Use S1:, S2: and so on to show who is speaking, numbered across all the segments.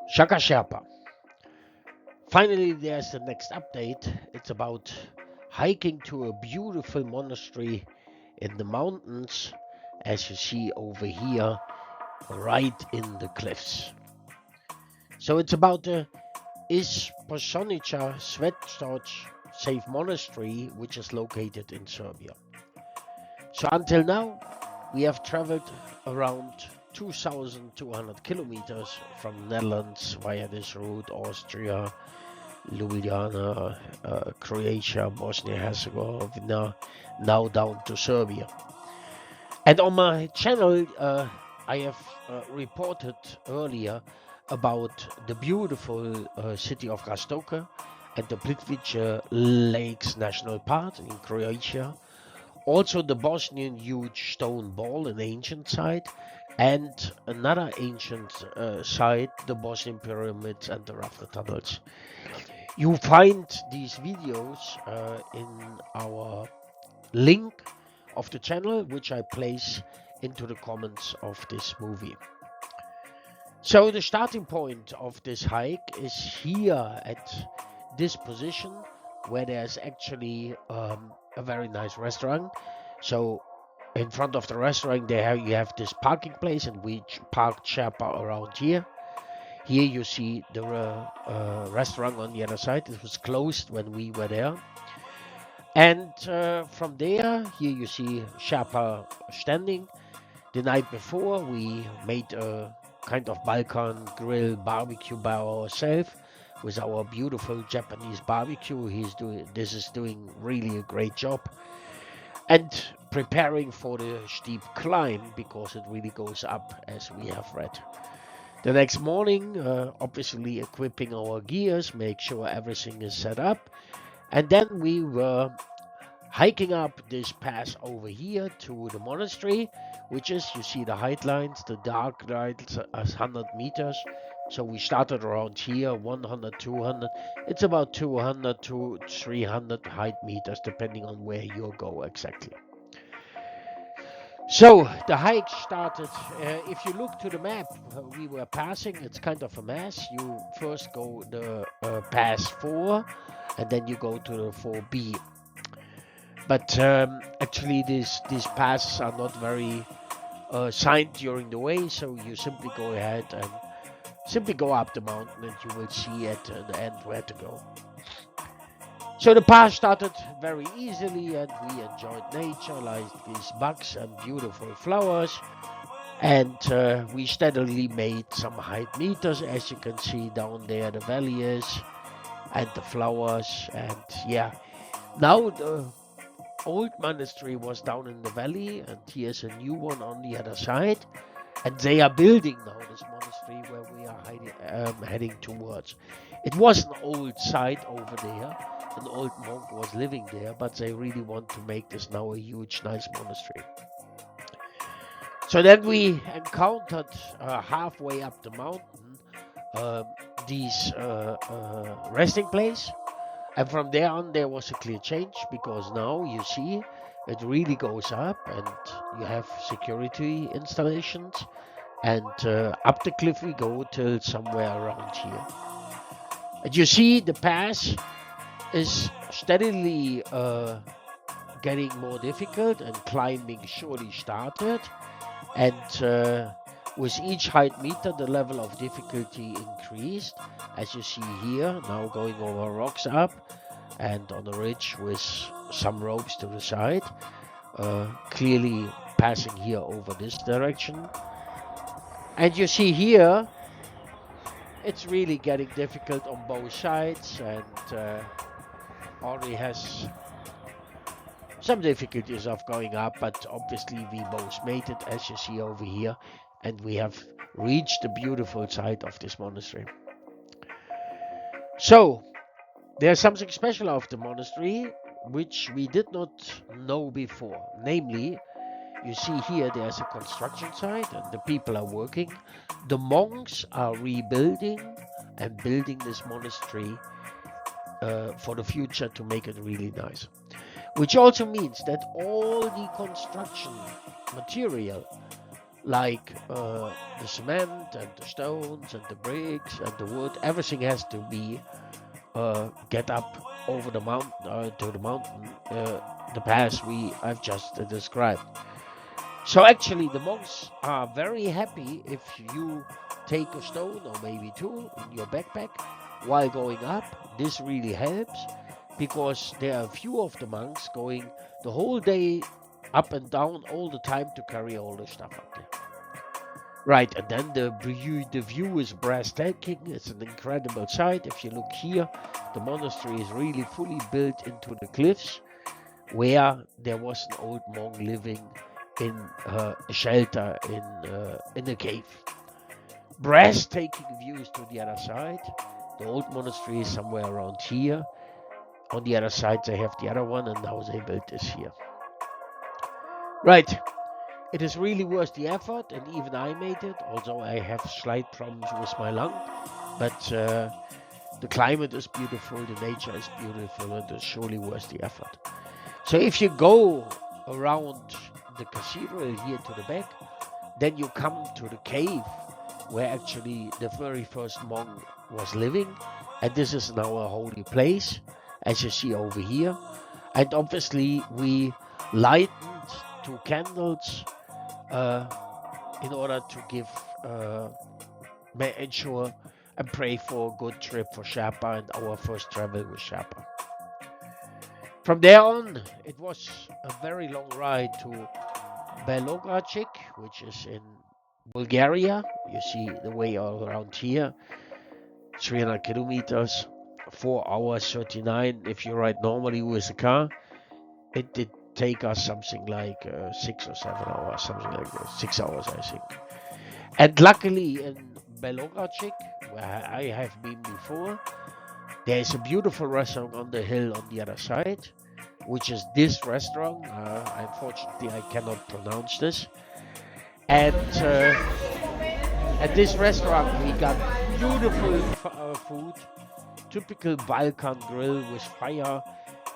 S1: Shaka Sherpa. Finally, there's the next update. It's about hiking to a beautiful monastery in the mountains, as you see over here, right in the cliffs. So it's about the Isposnica Svetog safe monastery, which is located in Serbia. So until now, we have traveled around 2,200 kilometers from Netherlands via this route, Austria, Ljubljana, Croatia, Bosnia-Herzegovina, now down to Serbia. And on my channel, I have reported earlier about the beautiful city of Rastoke and the Plitvice Lakes National Park in Croatia. Also the Bosnian huge stone ball, an ancient site, and another ancient site, the Bosnian pyramids and the rafter tunnels. You find these videos in our link of the channel, which I place into the comments of this movie. So the starting point of this hike is here at this position, where there's actually a very nice restaurant. So in front of the restaurant you have this parking place, and we parked Sherpa around here. Here you see the restaurant on the other side. It was closed when we were there. And from there, here you see Sherpa standing. The night before, we made a kind of Balkan grill barbecue by ourselves with our beautiful Japanese barbecue. This is doing really a great job. And preparing for the steep climb, because it really goes up, as we have read. The next morning, obviously equipping our gears, make sure everything is set up. And then we were hiking up this pass over here to the monastery, which is, you see the height lines, the dark lines as 100 meters. So we started around here, 100, 200. It's about 200 to 300 height meters, depending on where you go exactly. So the hike started. If you look to the map we were passing, it's kind of a mess. You first go the pass 4, and then you go to the 4B. But actually, these passes are not very signed during the way, so you simply go ahead and simply go up the mountain, and you will see at the end where to go. So the path started very easily, and we enjoyed nature, like these bugs and beautiful flowers. And we steadily made some height meters, as you can see down there, the valley is, and the flowers. And yeah, now the old monastery was down in the valley, and here's a new one on the other side. And they are building now this monastery where we are heading towards. It was an old site over there. An old monk was living there, but they really want to make this now a huge, nice monastery. So then we encountered halfway up the mountain these resting place. And from there on, there was a clear change, because now you see it really goes up, and you have security installations. And up the cliff we go till somewhere around here. And you see the pass is steadily getting more difficult, and climbing surely started. And with each height meter, the level of difficulty increased, as you see here, now going over rocks up and on a ridge with some ropes to the side, clearly passing here over this direction. And you see here, it's really getting difficult on both sides, and Henri has some difficulties of going up, but obviously we both made it, as you see over here, and we have reached the beautiful site of this monastery. So there's something special of the monastery which we did not know before. Namely, you see here there's a construction site and the people are working. The monks are rebuilding and building this monastery for the future to make it really nice. Which also means that all the construction material, like the cement and the stones and the bricks and the wood. Everything has to be get up over the mountain to the mountain, the path I've just described. So actually, the monks are very happy if you take a stone or maybe two in your backpack while going up. This really helps because there are few of the monks going the whole day up and down all the time to carry all the stuff up there. Right, and then the view is breathtaking. It's an incredible sight. If you look here, the monastery is really fully built into the cliffs, where there was an old monk living in a shelter in a cave. Breathtaking views to the other side. The old monastery is somewhere around here. On the other side, they have the other one, and now they built this here. Right. It is really worth the effort, and even I made it, although I have slight problems with my lung. But the climate is beautiful, the nature is beautiful, and it's surely worth the effort. So if you go around the cathedral here to the back, then you come to the cave where actually the very first monk was living. And this is now a holy place, as you see over here. And obviously we lightened 2 candles in order to give, ensure and pray for a good trip for Sherpa and our first travel with Sherpa. From there on, it was a very long ride to Belogradchik, which is in Bulgaria. You see the way all around here, 300 kilometers, 4 hours 39 if you ride normally with a car. It did take us something like 6 or 7 hours, something like that, 6 hours I think. And luckily in Belogradchik, where I have been before, there is a beautiful restaurant on the hill on the other side, which is this restaurant. Unfortunately, I cannot pronounce this. And at this restaurant, we got beautiful food, typical Balkan grill with fire.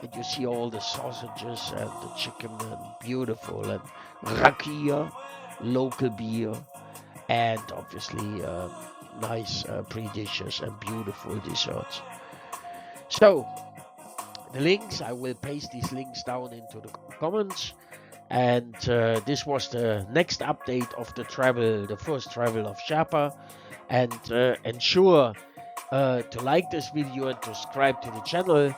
S1: And you see all the sausages and the chicken, and beautiful, and rakia, local beer, and obviously nice pre-dishes and beautiful desserts. So the links, I will paste these links down into the comments. And this was the next update of the travel, the first travel of Sherpa. And ensure to like this video and subscribe to the channel.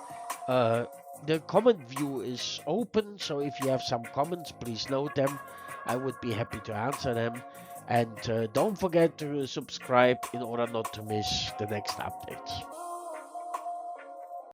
S1: The comment view is open, so if you have some comments, please note them. I would be happy to answer them. And don't forget to subscribe in order not to miss the next updates.